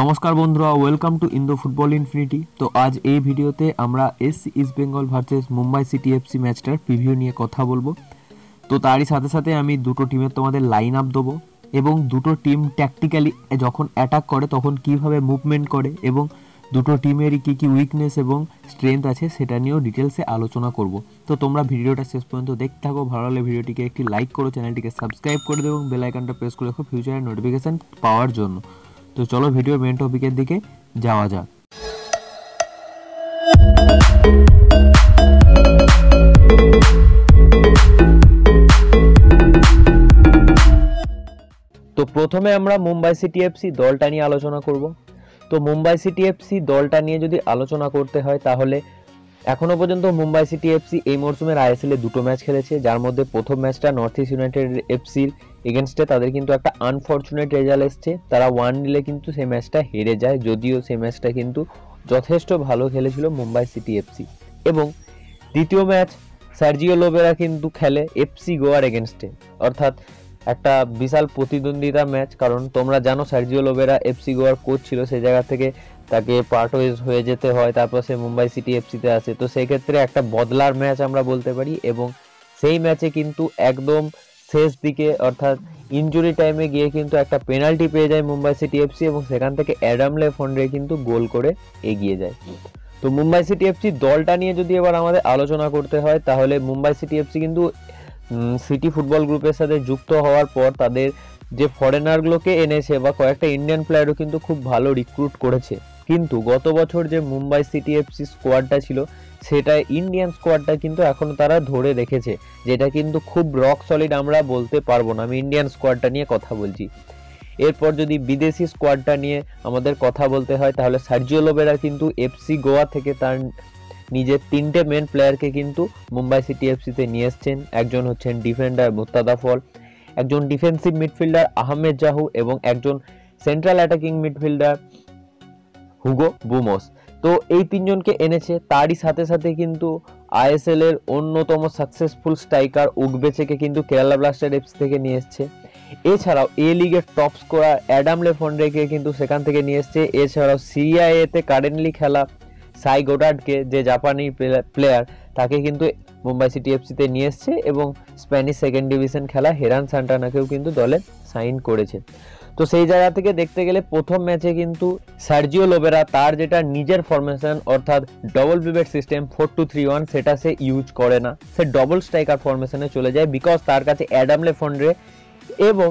নমস্কার বন্ধুরা, welcome to Indo football infinity. তো আজ এই ভিডিওতে আমরা SC East Bengal versus Mumbai city FC ম্যাচটার প্রিভিউ নিয়ে কথা বলবো। তো তারই সাথে সাথে আমি দুটো টিমের তোমাদের লাইন আপ দেবো এবং দুটো টিম ট্যাকটিক্যালি যখন অ্যাটাক করে তখন কিভাবে মুভমেন্ট করে এবং দুটো টিমেরই কী কী উইকনেস এবং স্ট্রেংথ আছে সেটা নিয়েও ডিটেলসে আলোচনা করব। তো তোমরা ভিডিওটা শেষ পর্যন্ত দেখতে থাকো। ভালো লাগলে ভিডিওটিকে একটি লাইক করো, চ্যানেলটিকে সাবস্ক্রাইব করে দেবো এবং বেল আইকনটা প্রেস করে রাখো ফিউচারের নোটিফিকেশান পাওয়ার জন্য। তো চলো ভিডিওর মেন টপিকের দিকে যাওয়া যাক। তো প্রথমে আমরা মুম্বাই সিটি এফসি দলটা নিয়ে আলোচনা করব। তো মুম্বাই সিটি এফসি দলটা নিয়ে যদি আলোচনা করতে হয় তাহলে এখনো পর্যন্ত মুম্বাই সিটি এফসি এই মরশুমের আইএসএল এ দুটো ম্যাচ খেলেছে, যার মধ্যে প্রথম ম্যাচটা নর্থ ইস্ট ইউনাইটেড এফসির এগেনস্টে তাদের কিন্তু একটা আনফরচুনেট রেজাল্ট এসছে। তারা 1-0 কিন্তু সেই ম্যাচটা হেরে যায়, যদিও সেই ম্যাচটা কিন্তু যথেষ্ট ভালো খেলেছিল মুম্বাই সিটি এফসি। এবং দ্বিতীয় ম্যাচ সার্জিও লোবেরা কিন্তু খেলে এফসি গোয়ার এগেনস্টে, অর্থাৎ একটা বিশাল প্রতিদ্বন্দ্বিতা ম্যাচ। কারণ তোমরা জানো সার্জিও লোবেরা এফসি গোয়ার কোচ ছিল, সেই জায়গা থেকে তাকে পার্ট হয়ে যেতে হয়, তারপর সে মুম্বাই সিটি এফসিতে আসে। তো সেই ক্ষেত্রে একটা বদলার ম্যাচ আমরা বলতে পারি। এবং সেই ম্যাচে কিন্তু একদম শেষ দিকে অর্থাৎ ইনজুরি টাইমে গিয়ে কিন্তু একটা পেনাল্টি পেয়ে যায় মুম্বাই সিটি এফসি এবং সেখান থেকে অ্যাডাম লেফন্ড্রে কিন্তু গোল করে এগিয়ে যায়। তো মুম্বাই সিটি এফসি দলটা নিয়ে যদি এবার আমাদের আলোচনা করতে হয় তাহলে মুম্বাই সিটি এফসি কিন্তু সিটি ফুটবল গ্রুপের সাথে যুক্ত হওয়ার পর তাদের যে ফরেনারগুলোকে এনেছে বা কয়েকটা ইন্ডিয়ান প্লেয়ারও কিন্তু খুব ভালো রিক্রুট করেছে। কিন্তু গত বছর যে মুম্বাই সিটি এফসি স্কোয়াডটা ছিল সেটা ইন্ডিয়ান স্কোয়াডটা কিন্তু এখনো তারা ধরে রেখেছে, যেটা কিন্তু খুব রক সলিড আমরা বলতে পারবো না। আমি ইন্ডিয়ান স্কোয়াডটা নিয়ে কথা বলছি। এরপর যদি বিদেশি স্কোয়াডটা নিয়ে আমাদের কথা বলতে হয় তাহলে সার্জিও লোবেরা কিন্তু এফসি গোয়া থেকে তার নিজের 3টে মেন প্লেয়ারকে কিন্তু মুম্বাই সিটি এফসিতে নিয়ে এসছেন। একজন হচ্ছেন ডিফেন্ডার মুর্তজা ফল, একজন ডিফেন্সিভ মিডফিল্ডার আহমেদ জাহু এবং একজন central attacking midfielder Hugo Boumous. তো এই 3জনকে এনেছে। তারই সাথে সাথে কিন্তু আইএসএল এর অন্যতম সাকসেসফুল স্ট্রাইকার উগবেচেকে কিন্তু কেরালা ব্লাস্টার এফসি থেকে নিয়ে এসছে। এছাড়াও এ লিগের টপ স্কোরার অ্যাডাম লেফন্ড্রেকে কিন্তু সেখান থেকে নিয়ে এসছে। এছাড়াও সিআইএতে কারেন্টলি খেলা সাই গোডার্ডকে, যে জাপানি প্লেয়ার, তাকে কিন্তু মুম্বাই সিটি এফসিতে নিয়ে এসছে এবং স্প্যানিশ সেকেন্ড ডিভিশন খেলা হেরান সান্টানাকেও কিন্তু দলে সাইন করেছে। তো সেই জায়গা থেকে দেখতে গেলে প্রথম ম্যাচে কিন্তু সার্জিও লোবেরা তার যেটা নিজের ফরমেশন অর্থাৎ ডবল পিভট সিস্টেম 4-2-3-1 সেটা সে ইউজ করে না, সে ডবল স্ট্রাইকার ফরমেশনে চলে যায়, বিকজ তার কাছে অ্যাডাম লেফন্ড্রে এবং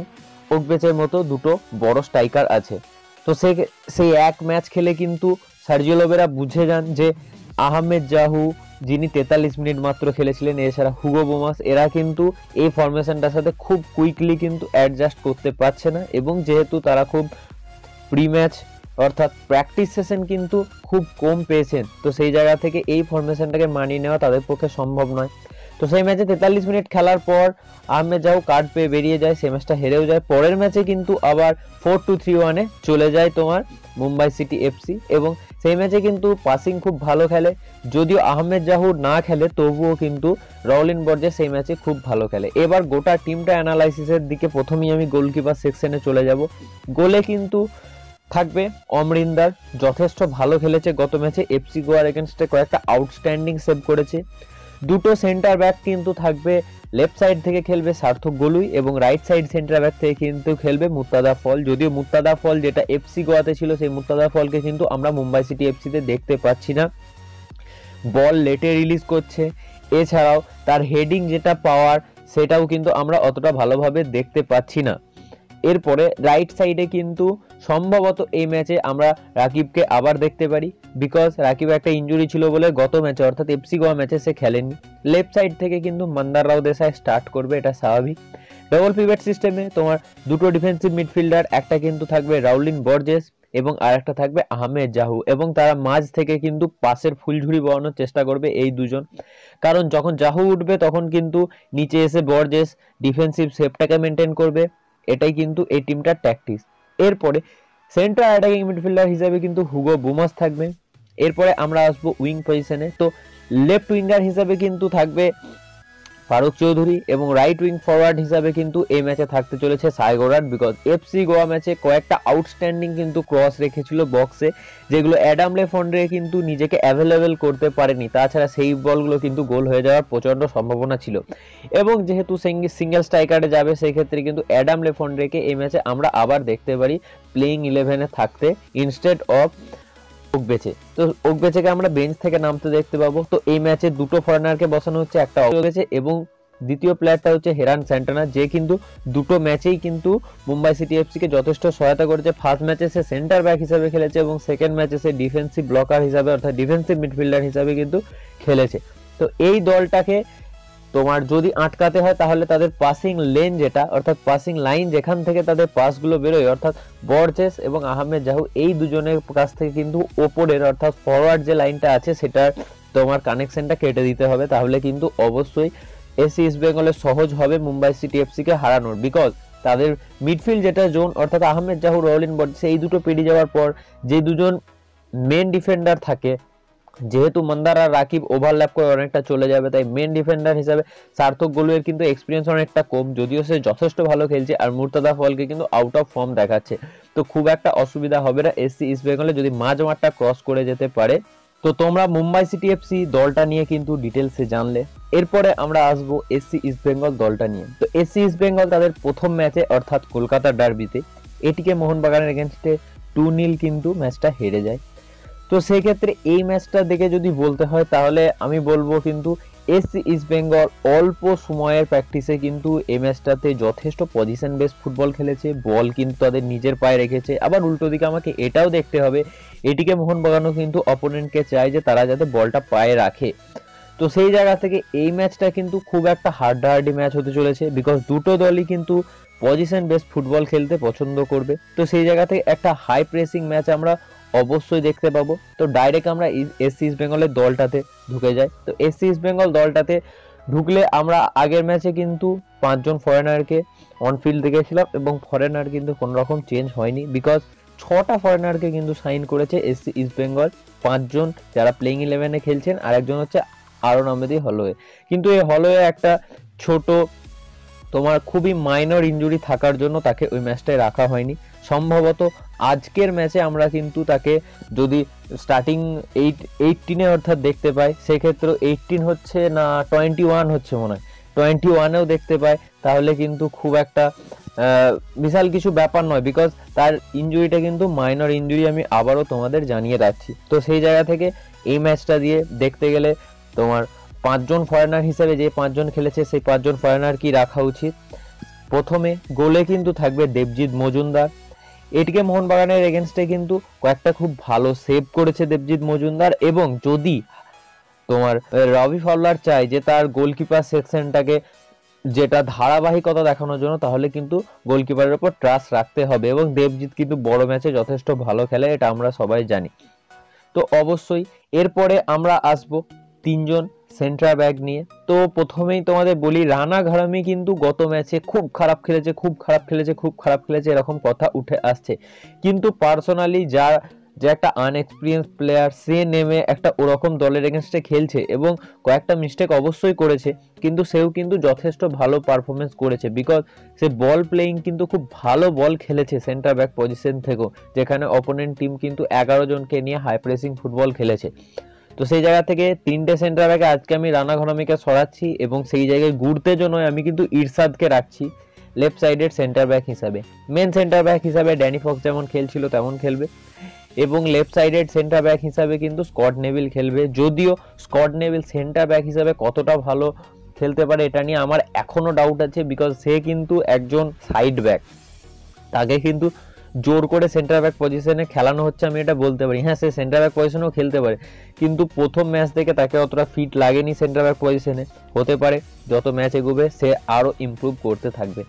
ওকবেচের মতো দুটো বড় স্ট্রাইকার আছে। তো সেই এক ম্যাচ খেলে কিন্তু সার্জিও লোবেরা বুঝে যান যে আহমেদ জাহু, যিনি 43 মিনিট মাত্র খেলেছিলেন, এছাড়া হুগো বোমাস, এরা কিন্তু এই ফরমেশনটার সাথে খুব কুইকলি কিন্তু অ্যাডজাস্ট করতে পারছে না। এবং যেহেতু তারা খুব প্রি ম্যাচ অর্থাৎ প্র্যাকটিস সেশন কিন্তু খুব কম পেয়েছেন, তো সেই জায়গা থেকে এই ফরমেশনটাকে মানিয়ে নেওয়া তাদের পক্ষে সম্ভব নয়। তো সেই ম্যাচে 43 মিনিট খেলার পর আহমেদ জাহু কার্ড পেয়ে বেরিয়ে যায়, সেই ম্যাচটা হেরেও যায়। পরের ম্যাচে কিন্তু আবার 4-2-3-1 চলে যায় তোমার মুম্বাই সিটি এফসি এবং সেই ম্যাচে কিন্তু পাসিং খুব ভালো খেলে। যদিও আহমেদ জাহু না খেলে তবুও কিন্তু রাউলিন বর্জেস সেই ম্যাচে খুব ভালো খেলে। এবার গোটা টিমটা অ্যানালাইসিসের দিকে প্রথমেই আমি গোলকিপার সেকশনে চলে যাব। গোলে কিন্তু থাকবে অমরিন্দার, যথেষ্ট ভালো খেলেছে গত ম্যাচে এফসি গোয়ার এগেনস্টে, কয়েকটা আউটস্ট্যান্ডিং সেভ করেছে। দুটো সেন্টার ব্যাক কিন্তু থাকবে, লেফট সাইড থেকে খেলবে সার্থক গোলুই এবং রাইট সাইড সেন্টার ব্যাক থেকে কিন্তু খেলবে মুর্তজা ফল। যদিও মুর্তজা ফল যেটা এফসি গোয়াতে ছিল সেই মুর্তজা ফলকে কিন্তু আমরা মুম্বাই সিটি এফসিতে দেখতে পাচ্ছি না, বল লেটে রিলিজ করছে। এছাড়াও তার হেডিং যেটা পাওয়ার সেটাও কিন্তু আমরা অতটা ভালোভাবে দেখতে পাচ্ছি না। এরপরে রাইট সাইডে কিন্তু সম্ভবত এই ম্যাচে আমরা রাকিবকে আবার দেখতে পারি, বিকজ রাকিব একটা ইনজুরি ছিল বলে গত ম্যাচে অর্থাৎ এফসি গোয়া ম্যাচে সে খেলেনি। লেফট সাইড থেকে কিন্তু মন্দার রাও দেশাই স্টার্ট করবে, এটা স্বাভাবিক। ডবল পিভট সিস্টেমে তোমার দুটো ডিফেন্সিভ মিডফিল্ডার, একটা কিন্তু থাকবে রাউলিন বর্জেস এবং আরেকটা থাকবে আহমেদ জাহু, এবং তারা মাঝ থেকে কিন্তু পাসের ফুলঝুরি বওয়ানোর চেষ্টা করবে এই দুজন। কারণ যখন জাহু উঠবে তখন কিন্তু নিচে এসে বর্জেস ডিফেন্সিভ সেফটাকে মেনটেন করবে, এটাই কিন্তু এই টিমটার ট্যাকটিক্স। এরপরে সেন্ট্রাল অ্যাটাকিং মিডফিল্ডার হিসেবে কিন্তু হুগো বুমাস থাকবে। এরপরে আমরা আসবো উইং পজিশনে। তো লেফট উইঙ্গার হিসেবে কিন্তু থাকবে ফারুক চৌধুরী, এবং রাইট উইং ফরওয়ার্ড হিসাবে কিন্তু এই ম্যাচে থাকতে চলেছে সাই গোরাট, বিকজ এফসি গোয়া ম্যাচে কয়েকটা আউটস্ট্যান্ডিং কিন্তু ক্রস রেখেছিল বক্সে, যেগুলো অ্যাডাম লেফন্ড্রে কিন্তু নিজেকে অ্যাভেলেবেল করতে পারেনি। তাছাড়া সেই বলগুলো কিন্তু গোল হয়ে যাওয়ার প্রচণ্ড সম্ভাবনা ছিল, এবং যেহেতু সিঙ্গেল স্ট্রাইকারে যাবে সেই ক্ষেত্রে কিন্তু অ্যাডাম লেফন্ড্রেকে এই ম্যাচে আমরা আবার দেখতে পারি প্লেইং 11-এ থাকতে ইনস্টেড অফ ওকবেচে। তো ওকবেচেকে আমরা বেঞ্চ থেকে নামতে দেখতে পাবো। তো এই ম্যাচে দুটো ফরেনারকে বসানো হচ্ছে, একটা ওকবেচে এবং দ্বিতীয় প্লেয়ারটা হচ্ছে হেরান স্যান্টানা, যে কিন্তু দুটো ম্যাচেই কিন্তু মুম্বাই সিটি এফসিকে যথেষ্ট সহায়তা করেছে। ফার্স্ট ম্যাচে সে সেন্টার ব্যাক হিসাবে খেলেছে এবং সেকেন্ড ম্যাচে সে ডিফেন্সিভ ব্লকার হিসাবে অর্থাৎ ডিফেন্সিভ মিডফিল্ডার হিসাবে কিন্তু খেলেছে। তো এই দলটাকে তোমার যদি আটকাতে হয় তাহলে তাদের পাসিং লেন যেটা অর্থাৎ পাসিং লাইন যেখান থেকে তাদের পাসগুলো বেরোয় অর্থাৎ বরজেস এবং আহমেদ জাহু, এই দুজনের কাছ থেকে কিন্তু ওপরের অর্থাৎ ফরওয়ার্ড যে লাইনটা আছে সেটার তোমার কানেকশনটা কেটে দিতে হবে, তাহলে কিন্তু অবশ্যই এসসি ইস্ট বেঙ্গলের সহজ হবে মুম্বাই সিটি এফসিকে হারানোর। বিকজ তাদের মিডফিল্ড যেটা জোন অর্থাৎ আহমেদ জাহু, রলিন বরজেস, এই দুটো পেরিয়ে যাওয়ার পর যে দুজন মেন ডিফেন্ডার থাকে, যেহেতু মন্দার আর রাকিব ওভারল্যাপ করে অনেকটা চলে যাবে, তাই মেন ডিফেন্ডার হিসাবে সার্থক গোলুয়ের কিন্তু এক্সপিরিয়েন্স অনেকটা কম, যদিও সে যথেষ্ট ভালো খেলছে, আর মুর্তজা ফলকে কিন্তু আউট অফ ফর্ম দেখাচ্ছে। তো খুব একটা অসুবিধা হবে না এসসি ইস্ট বেঙ্গলে যদি মাঝ মাঠটা ক্রস করে যেতে পারে। তো তোমরা মুম্বাই সিটি এফসি দলটা নিয়ে কিন্তু ডিটেলসে জানলে, এরপরে আমরা আসবো এসসি ইস্ট বেঙ্গল দলটা নিয়ে। তো এসসি ইস্ট বেঙ্গল তাদের প্রথম ম্যাচে অর্থাৎ কলকাতা ডার্বিতে এটিকে মোহনবাগানের এগেনস্টে 2-0 কিন্তু ম্যাচটা হেরে যায়। তো সেই ক্ষেত্রে এই ম্যাচটা দেখে যদি বলতে হয় তাহলে আমি বলবো কিন্তু এসসি ইস্ট বেঙ্গল অল্প সময়ের প্র্যাকটিসে কিন্তু এই ম্যাচটাতে যথেষ্ট পজিশন বেস ফুটবল খেলেছে, বল কিন্তু তাদের নিজের পায়ে রেখেছে। আবার উল্টো দিকে আমাকে এটাও দেখতে হবে এটিকে মোহনবাগানও কিন্তু অপোনেন্টকে চায় যে তারা যাতে বলটা পায়ে রাখে। তো সেই জায়গা থেকে এই ম্যাচটা কিন্তু খুব একটা হাড্ডাহাড্ডি ম্যাচ হতে চলেছে, বিকজ দুটো দলই কিন্তু পজিশন বেস ফুটবল খেলতে পছন্দ করবে। তো সেই জায়গা থেকে একটা হাই প্রেসিং ম্যাচ আমরা অবশ্যই দেখতে পাবো। তো ডাইরেক্ট আমরা এসসি ইস্ট বেঙ্গলের দলটাতে ঢুকে যাই। তো এসসি ইস্ট বেঙ্গল দলটাতে ঢুকলে আমরা আগের ম্যাচে কিন্তু 5 জন ফরেনারকে অনফিল্ড দেখেছিলাম এবং ফরেনার কিন্তু কোনো রকম চেঞ্জ হয়নি, বিকজ 6টা ফরেনারকে কিন্তু সাইন করেছে এসসি ইস্ট বেঙ্গল, 5 জন যারা প্লেইং 11-এ খেলছেন আর একজন হচ্ছে আরন আহমেদি হলওয়ে। কিন্তু এই হলওয়ে একটা ছোট তোমার খুবই মাইনর ইনজুরি থাকার জন্য তাকে ওই ম্যাচটায় রাখা হয়নি। সম্ভবত আজকের ম্যাচে আমরা কিন্তু তাকে যদি স্টার্টিং 18-এ অর্থাৎ দেখতে পাই, সেক্ষেত্রে 18 হচ্ছে না 21 হচ্ছে মনে হয়, 21-এও দেখতে পাই, তাহলে কিন্তু খুব একটা বিশাল কিছু ব্যাপার নয়, বিকজ তার ইনজুরিটা কিন্তু মাইনর ইনজুরি, আমি আবারও তোমাদের জানিয়ে রাখছি। তো সেই জায়গা থেকে এই ম্যাচটা দিয়ে দেখতে গেলে তোমার 5 জন ফরেনার হিসেবে যে 5 জন খেলেছে সেই 5 জন ফরেনার কি রাখা উচিত। প্রথমে গোলে কিন্তু থাকবে দেবজিৎ মজুমদার। এটিকে মোহনবাগানের এগেনস্টে কিন্তু কয়েকটা খুব ভালো সেভ করেছে দেবজিৎ মজুমদার, এবং যদি তোমার রবি ফলওয়ার চায় যে তার গোলকিপার সেকশনটাকে যেটা ধারাবাহিকতা দেখানোর জন্য, তাহলে কিন্তু গোলকিপারের উপর ট্রাস্ট রাখতে হবে, এবং দেবজিৎ কিন্তু বড় ম্যাচে যথেষ্ট ভালো খেলে, এটা আমরা সবাই জানি। তো অবশ্যই এরপরে আমরা আসবো 3 জন সেন্ট্রাল ব্যাক নিয়ে। তো প্রথমেই তোমাদের বলি রানা ঘারামি কিন্তু গত ম্যাচে খুব খারাপ খেলেছে এরকম কথা উঠে আসছে, কিন্তু পার্সোনালি যে একটা আনএক্সপিরিয়েন্স প্লেয়ার, সে নেমে একটা ওরকম দলের এগেনস্টে খেলছে এবং কয়েকটা মিস্টেক অবশ্যই করেছে, কিন্তু সেও কিন্তু যথেষ্ট ভালো পারফরমেন্স করেছে, বিকজ সে বল প্লেয়িং কিন্তু খুব ভালো বল খেলেছে সেন্টার ব্যাক পজিশন থেকেও, যেখানে অপোনেন্ট টিম কিন্তু 11 জনকে নিয়ে হাই প্রেসিং ফুটবল খেলেছে। তো সেই জায়গা থেকে 3টে সেন্টার ব্যাকে আজকে আমি রানা ঘরামিকে সরাচ্ছি, এবং সেই জায়গায় ঘুরতে জন্য আমি কিন্তু ইরশাদকে রাখছি লেফট সাইডের সেন্টার ব্যাক হিসাবে। মেন সেন্টার ব্যাক হিসাবে ড্যানি ফক্স যেমন খেলছিল তেমন খেলবে, এবং লেফট সাইডের সেন্টার ব্যাক হিসাবে কিন্তু স্কট নেভিল খেলবে। যদিও স্কট নেভিল সেন্টার ব্যাক হিসাবে কতটা ভালো খেলতে পারে এটা নিয়ে আমার এখনো ডাউট আছে, বিকজ সে কিন্তু একজন সাইড ব্যাক, তাকে কিন্তু জোর করে সেন্টার ব্যাক পজিশনে খেলানো হচ্ছে, আমি এটা বলতে পারি। হ্যাঁ, সে সেন্টার ব্যাক পজিশনেও খেলতে পারে, কিন্তু প্রথম ম্যাচ থেকে তাকে অতটা ফিট লাগেনি সেন্টার ব্যাক পজিশনে। হতে পারে যত ম্যাচ এগোবে সে আরও ইমপ্রুভ করতে থাকবে।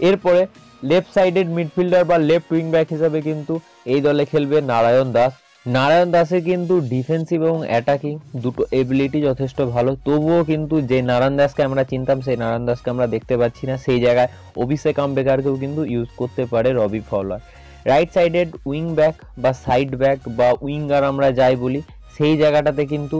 এরপরে লেফট সাইডেড মিডফিল্ডার বা লেফট উইং ব্যাক হিসাবে কিন্তু এই দলে খেলবে নারায়ণ দাস। নারায়ণ দাসের কিন্তু ডিফেন্সিভ এবং অ্যাটাকিং দুটো এবিলিটি যথেষ্ট ভালো, তবুও কিন্তু যে নারায়ণ দাসকে আমরা চিনতাম সেই নারায়ণ দাসকে আমরা দেখতে পাচ্ছি না। সেই জায়গায় অভিষেক আম্বেকারকেও কিন্তু ইউজ করতে পারে রবি ফলওয়ার। রাইট সাইডেড উইং ব্যাক বা সাইড ব্যাক বা উইঙ্গার আমরা যাই বলি, সেই জায়গাটাতে কিন্তু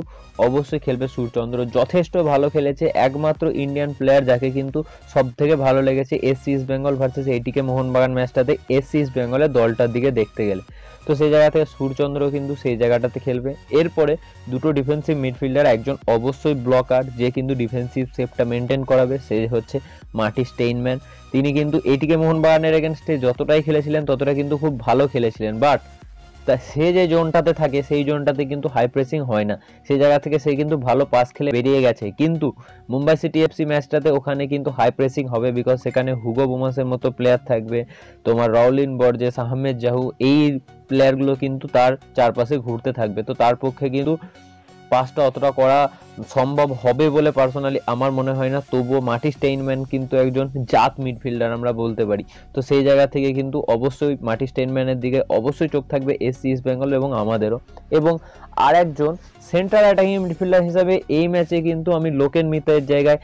অবশ্যই খেলবে সূর্যচন্দ্র। যথেষ্ট ভালো খেলেছে, একমাত্র ইন্ডিয়ান প্লেয়ার যাকে কিন্তু সব থেকে ভালো লেগেছে এসসি ইস্ট বেঙ্গল ভার্সেস এটিকে মোহনবাগান ম্যাচটাতে এসসি ইস্ট বেঙ্গলের দলটার দিকে দেখতে গেলে। তো সেই জায়গা থেকে সূর্যচন্দ্র কিন্তু সেই জায়গাটাতে খেলবে। এরপরে দুটো ডিফেন্সিভ মিডফিল্ডার, একজন অবশ্যই ব্লকার যে কিন্তু ডিফেন্সিভ সেফটা মেনটেন করাবে, সে হচ্ছে মার্টিন স্টেইনম্যান। তিনি কিন্তু এটিকে মোহনবাগানের এগেনস্টে যতটাই খেলেছিলেন ততটা কিন্তু খুব ভালো খেলেছিলেন, বাট তা সে যে জোনটাতে থাকে সেই জোনটাতে কিন্তু হাই প্রেসিং হয় না, সেই জায়গা থেকে সে কিন্তু ভালো পাস খেলে বেরিয়ে গেছে। কিন্তু মুম্বাই সিটি এফসি ম্যাচটাতে ওখানে কিন্তু হাই প্রেসিং হবে, বিকজ সেখানে হুগো বোমাসের মতো প্লেয়ার থাকবে, তোমার রাউলিন বর্জেস, আহমেদ জাহু, এই প্লেয়ারগুলো কিন্তু তার চারপাশে ঘুরতে থাকবে। তো তার পক্ষে কিন্তু পাসটা অতটা করা সম্ভব হবে বলে পার্সোনালি আমার মনে হয় না। তবুও মার্টিন স্টেইনম্যান কিন্তু একজন জাত মিডফিল্ডার আমরা বলতে পারি। তো সেই জায়গা থেকে কিন্তু অবশ্যই মার্টিন স্টেইনম্যানের দিকে অবশ্যই চোখ থাকবে এসসি ইস্ট বেঙ্গল এবং আমাদেরও। এবং আর একজন সেন্ট্রাল অ্যাটাকিং মিডফিল্ডার হিসাবে এই ম্যাচে কিন্তু আমি লোকেন মিত্রের জায়গায়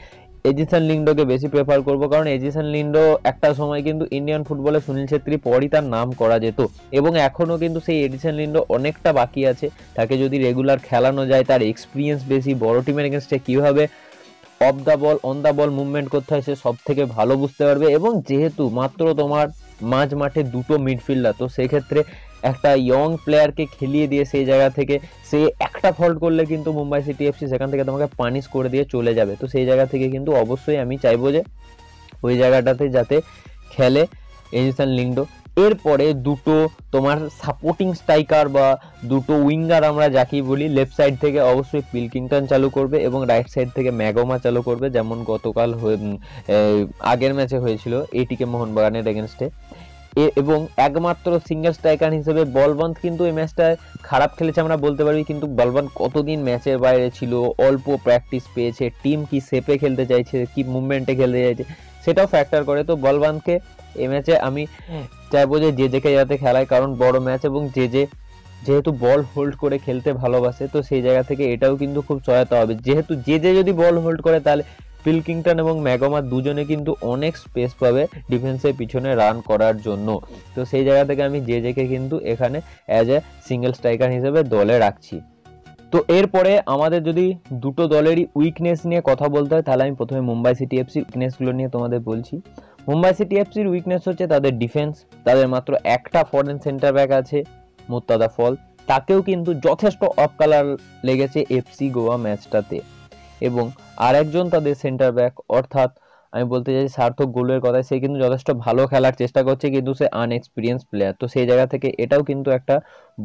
এজিসন লিন্ডোকে বেশি প্রেফার করব, কারণ এজিসন লিন্ডো একটা সময় কিন্তু ইন্ডিয়ান ফুটবলে সুনীল ছেত্রী পরই তার নাম করা যেত, এবং এখনও কিন্তু সেই এজিসন লিন্ডো অনেকটা বাকি আছে। তাকে যদি রেগুলার খেলানো যায়, তার এক্সপিরিয়েন্স বেশি, বড় টিমের এগেনস্টে কীভাবে of the ball on the ball movement করতে হয় সে সব থেকে ভালো বুঝতে পারবে। এবং যেহেতু মাত্র তোমার মাঝ মাঠে দুটো মিডফিল্ডার, তো সেক্ষেত্রে একটা ইয়ং প্লেয়ারকে খেলিয়ে দিয়ে সেই জায়গা থেকে সে একটা ফল্ট করলে কিন্তু মুম্বাই সিটি এফসি সেখান থেকে তোমাকে পানিশ করে দিয়ে চলে যাবে। তো সেই জায়গা থেকে কিন্তু অবশ্যই আমি চাইবো যে ওই জায়গাটাতে যাতে খেলে এজিসন লিন্ডো। এরপরে দুটো তোমার সাপোর্টিং স্ট্রাইকার বা দুটো উইঙ্গার আমরা যাকেই বলি, লেফট সাইড থেকে অবশ্যই পিলকিংটন চালু করবে এবং রাইট সাইড থেকে ম্যাগমা চালু করবে, যেমন গতকাল আগের ম্যাচে হয়েছিল এটিকে মোহনবাগানের এগেনস্টে। এবং একমাত্র সিঙ্গেল স্ট্রাইকার হিসেবে বলবন্ত কিন্তু এই ম্যাচটায় খারাপ খেলেছে আমরা বলতে পারি, কিন্তু বলবন্ত কতদিন ম্যাচের বাইরে ছিল, অল্প প্র্যাকটিস পেয়েছে, টিম কি শেপে খেলতে চাইছে, কি মুভমেন্টে খেলতে চাইছে সেটাও ফ্যাক্টর করে। তো বলবন্তকে এই ম্যাচে আমি চাইবো যে জেজেকে যাতে খেলায়, কারণ বড় ম্যাচ এবং যেহেতু বল হোল্ড করে খেলতে ভালোবাসে, তো সেই জায়গা থেকে এটাও কিন্তু খুব সহায়তা হবে। যেহেতু জেজে যদি বল হোল্ড করে তাহলে পিলকিংটন এবং ম্যাগমা দুজনে কিন্তু অনেক স্পেস পাবে ডিফেন্সের পিছনে রান করার জন্য। তো সেই জায়গা থেকে আমি জেজেকে কিন্তু এখানে অ্যাজ এ সিঙ্গেল স্ট্রাইকার হিসেবে দলে রাখছি। তো এরপরে আমাদের যদি দুটো দলেরই উইকনেস নিয়ে কথা বলতে হয়, তাহলে আমি প্রথমে মুম্বাই সিটি এফসির উইকনেসগুলো নিয়ে তোমাদের বলছি। মুম্বাই সিটি এফসির উইকনেস হচ্ছে তাদের ডিফেন্স। তাদের মাত্র একটা ফরেন সেন্টার ব্যাক আছে, মুর্তাদা ফল, তাকেও কিন্তু যথেষ্ট অফ কালার লেগেছে এফসি গোয়া ম্যাচটাতে। এবং আরেকজন তাদের সেন্টার ব্যাক, অর্থাৎ আমি বলতে চাই সার্থক গোলের কথায়, সে কিন্তু যথেষ্ট ভালো খেলার চেষ্টা করছে, কিন্তু সে আনএক্সপিরিয়েন্স প্লেয়ার। তো সেই জায়গা থেকে এটাও কিন্তু একটা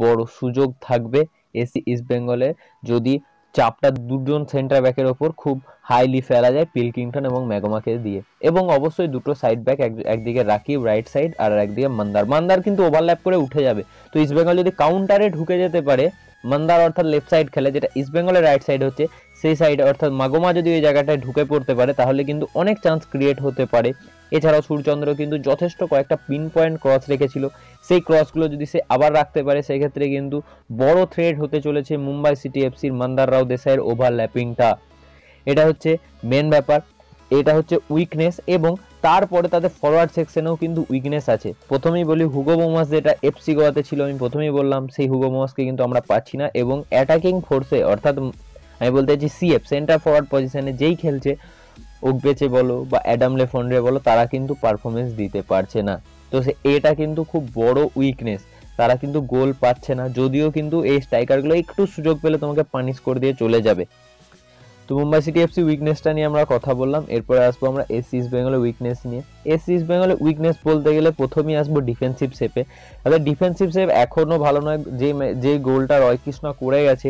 বড় সুযোগ থাকবে এসি ইস্ট বেঙ্গলে, যদি চাপটা দুজন সেন্টার ব্যাকের ওপর খুব হাইলি ফেলা যায় পিলকিংটন এবং ম্যাগমাকে দিয়ে। এবং অবশ্যই দুটো সাইড ব্যাক, একদিকে রাকিব রাইট সাইড আর একদিকে মান্দার কিন্তু ওভারল্যাপ করে উঠে যাবে। তো ইস্ট বেঙ্গল যদি কাউন্টারে ঢুকে যেতে পারে, মান্দার অর্থাৎ লেফট সাইড খেলে, যেটা ইস্ট বেঙ্গলের রাইট সাইড হচ্ছে, সেই সাইডে অর্থাৎ মাগমা যদি ওই জায়গাটায় ঢুকে পড়তে পারে তাহলে কিন্তু অনেক চান্স ক্রিয়েট হতে পারে। এছাড়াও সূর্যচন্দ্র কিন্তু যথেষ্ট কয়েকটা পিন পয়েন্ট ক্রস রেখেছিল, সেই ক্রসগুলো যদি সে আবার রাখতে পারে সেক্ষেত্রে কিন্তু বড় থ্রেট হতে চলেছে মুম্বাই সিটি এফসির মান্দার রাও দেসাইয়ের ওভারল্যাপিংটা। এটা হচ্ছে মেন ব্যাপার, এটা হচ্ছে উইকনেস। এবং তারপরে তাদের ফরওয়ার্ড সেকশনেও কিন্তু উইকনেস আছে। প্রথমেই বলি হুগো বোমাস, যেটা এফসি গোয়াতে ছিল, আমি প্রথমেই বললাম সেই হুগো বোমাসকে কিন্তু আমরা পাচ্ছি না। এবং অ্যাটাকিং ফোর্সে অর্থাৎ আমি বলতে চাইছি সিএফ সেন্টার ফরওয়ার্ড পজিশনে যেই খেলছে, ওগবেচে বলো বা অ্যাডাম লেফন্ড্রে বলো, তারা কিন্তু পারফরমেন্স দিতে পারছে না। তো এটা কিন্তু খুব বড় উইকনেস, তারা কিন্তু গোল পাচ্ছে না, যদিও কিন্তু এই স্ট্রাইকারগুলো একটু সুযোগ পেলে তোমাকে পানিশ করে দিয়ে চলে যাবে। তো মুম্বাই সিটি এফসি উইকনেসটা নিয়ে আমরা কথা বললাম। এরপরে আসবো আমরা এসসি ইস্ট বেঙ্গলের উইকনেস নিয়ে। এসসি ইস্ট বেঙ্গলের উইকনেস বলতে গেলে প্রথমেই আসবো ডিফেন্সিভ শেপে। তাদের ডিফেন্সিভ শেপ এখনও ভালো নয়। যে গোলটা রয় কৃষ্ণ করে গেছে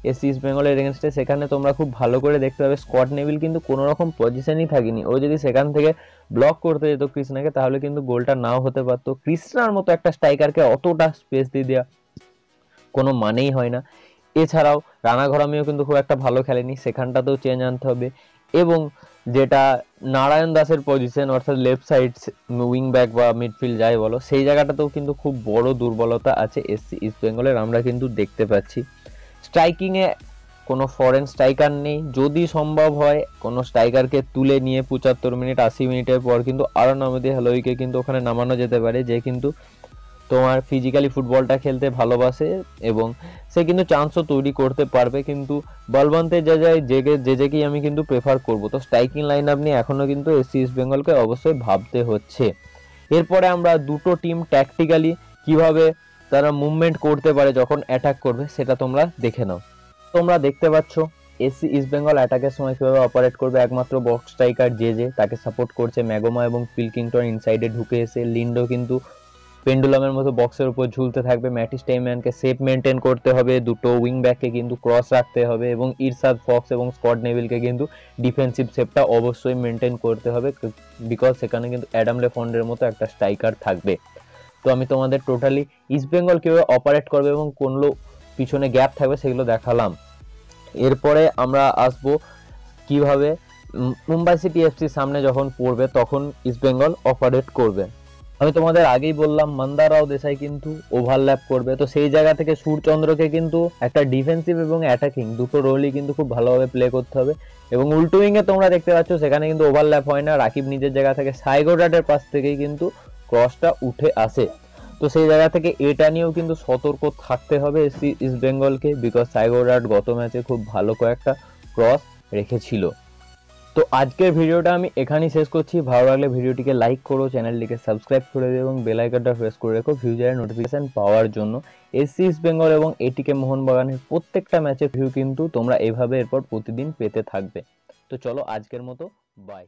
এসসি ইস্ট বেঙ্গলের এগেনস্টে, সেখানে তোমরা খুব ভালো করে দেখতে পাবে স্কট নেভিল কিন্তু কোনো রকম পজিশনই থাকেনি। ও যদি সেখান থেকে ব্লক করতে যেত কৃষ্ণাকে তাহলে কিন্তু গোলটা নাও হতে পারতো। কৃষ্ণার মতো একটা স্ট্রাইকারকে অতটা স্পেস দিয়ে দেওয়া কোনো মানেই হয় না। এছাড়াও রানা ঘরামিও কিন্তু খুব একটা ভালো খেলেনি, সেখানটাতেও চেঞ্জ আনতে হবে। এবং যেটা নারায়ণ দাসের পজিশন অর্থাৎ লেফট সাইড উইং ব্যাক বা মিডফিল্ড যাই বলো, সেই জায়গাটাতেও কিন্তু খুব বড় দুর্বলতা আছে এসসি ইস্ট বেঙ্গলের, আমরা কিন্তু দেখতে পাচ্ছি। স্ট্রাইকিংয়ে কোনো ফরেন স্ট্রাইকার নেই। যদি সম্ভব হয় কোনো স্ট্রাইকারকে তুলে নিয়ে 75 মিনিট 80 মিনিটের পর কিন্তু আরন আহমেদ হালুইকে কিন্তু ওখানে নামানো যেতে পারে, যে কিন্তু তোমার ফিজিক্যালি ফুটবলটা খেলতে ভালোবাসে এবং সে কিন্তু চান্সও তৈরি করতে পারবে, কিন্তু বলবন্তের জায়গায় জেজেকেই আমি কিন্তু প্রেফার করব। তো স্ট্রাইকিং লাইন আপ নিয়ে এখনও কিন্তু এসসি ইস্ট বেঙ্গলকে অবশ্যই ভাবতে হচ্ছে। এরপরে আমরা দুটো টিম ট্যাকটিক্যালি কিভাবে তারা মুভমেন্ট করতে পারে যখন অ্যাটাক করবে সেটা তোমরা দেখে নাও। তোমরা দেখতে পাচ্ছ এসসি ইস্ট বেঙ্গল অ্যাটাকের সময় কীভাবে অপারেট করবে। একমাত্র বক্স স্ট্রাইকার জে তাকে সাপোর্ট করছে ম্যাগোমা এবং পিলকিংটন ইনসাইডে ঢুকে এসে লিন্ডো কিন্তু পেন্ডুলামের মতো বক্সের উপর ঝুলতে থাকবে। ম্যাটিস টাইম্যানকে সেফ মেনটেন করতে হবে, দুটো উইং ব্যাককে কিন্তু ক্রস রাখতে হবে এবং ইরশাদ ফক্স এবং স্কট নেভিলকে কিন্তু ডিফেন্সিভ সেফটা অবশ্যই মেনটেন করতে হবে, বিকজ সেখানে কিন্তু অ্যাডাম লেফন্ডের মতো একটা স্ট্রাইকার থাকবে। তো আমি তোমাদের টোটালি ইস্ট বেঙ্গল কীভাবে অপারেট করবে এবং কোনগুলো পিছনে গ্যাপ থাকবে সেগুলো দেখালাম। এরপরে আমরা আসবো কিভাবে মুম্বাই সিটি এফসির সামনে যখন পড়বে তখন ইস্ট বেঙ্গল অপারেট করবে। আমি তোমাদের আগেই বললাম মন্দা রাও দেশাই কিন্তু ওভারল্যাপ করবে, তো সেই জায়গা থেকে সূর্যচন্দ্রকে কিন্তু একটা ডিফেন্সিভ এবং অ্যাটাকিং দুটো রোলই কিন্তু খুব ভালোভাবে প্লে করতে হবে। এবং উল্টো উইংয়ে তোমরা দেখতে পাচ্ছ সেখানে কিন্তু ওভারল্যাপ হয় না, রাকিব নিজের জায়গা থেকে সাইগোডাটের পাশ থেকেই কিন্তু ক্রসটা উঠে আসে। তো সেই জায়গা থেকে এটা নিয়েও কিন্তু সতর্ক থাকতে হবে ইস্ট বেঙ্গলকে, বিকজ সাইগোডাট গত ম্যাচে খুব ভালো কয়েকটা ক্রস রেখেছিল। তো আজকের ভিডিওটা আমি এখানেই শেষ করছি। ভালো লাগলে ভিডিওটিকে লাইক করো, চ্যানেলটিকে সাবস্ক্রাইব করে দিও এবং বেল আইকনটা প্রেস করে রেখো ফিউচারের নোটিফিকেশন পাওয়ার জন্য। এসসি ইস্ট বেঙ্গল এবং এটিকে মোহনবাগানের প্রত্যেকটা ম্যাচের ভিউ কিন্তু তোমরা এভাবে এরপর প্রতিদিন পেতে থাকবে। তো চলো আজকের মতো বাই।